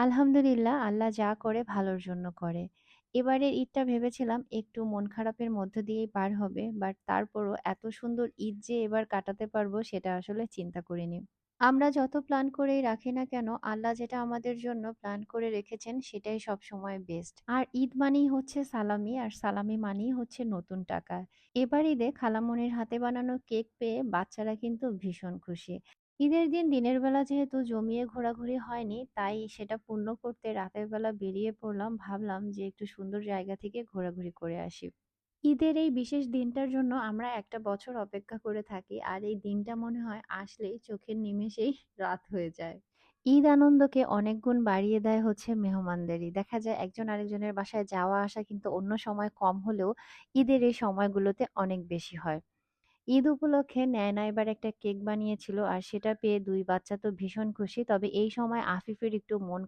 আলহামদুলিল্লাহ, আল্লাহ যা করে ভালোর জন্য করে। এবারের ঈদটা ভেবেছিলাম একটু মন খারাপের মধ্য দিয়েই পার হবে। বাট তারপরও এত সুন্দর ঈদ যে এবার কাটাতে পারবো সেটা আসলে চিন্তা করিনি। আমরা যত প্ল্যান করেই রাখি না কেন, আল্লাহ যেটা আমাদের জন্য প্ল্যান করে রেখেছেন সেটাই সবসময় বেস্ট। আর ঈদ মানেই হচ্ছে সালামি, আর সালামি মানেই হচ্ছে নতুন টাকা। এবার ঈদে খালামণির হাতে বানানো কেক পেয়ে বাচ্চারা কিন্তু ভীষণ খুশি। ঈদের দিন দিনের বেলা যেহেতু জমিয়ে ঘোরাঘুরি হয়নি, তাই সেটা পূর্ণ করতে রাতের বেলা বেরিয়ে পড়লাম। ভাবলাম যে একটু সুন্দর জায়গা থেকে ঘোরাঘুরি করে আসি। ঈদের এই বিশেষ দিনটার জন্য আমরা একটা বছর অপেক্ষা করে থাকি, আর এই দিনটা মনে হয় আসলেই চোখের নিমেষেই রাত হয়ে যায়। ঈদ আনন্দকে অনেক গুণ বাড়িয়ে দেয় হচ্ছে মেহমানদারি। দেখা যায় একজন আরেকজনের বাসায় যাওয়া আসা কিন্তু অন্য সময় কম হলেও ঈদের এই সময়গুলোতে অনেক বেশি হয়। ঈদ উপলক্ষে নেয়না এবার একটা কেক বানিয়েছিল, আর সেটা পেয়ে ২ বাচ্চা তো ভীষণ খুশি। তবে এই সময় আফিফের একটু মন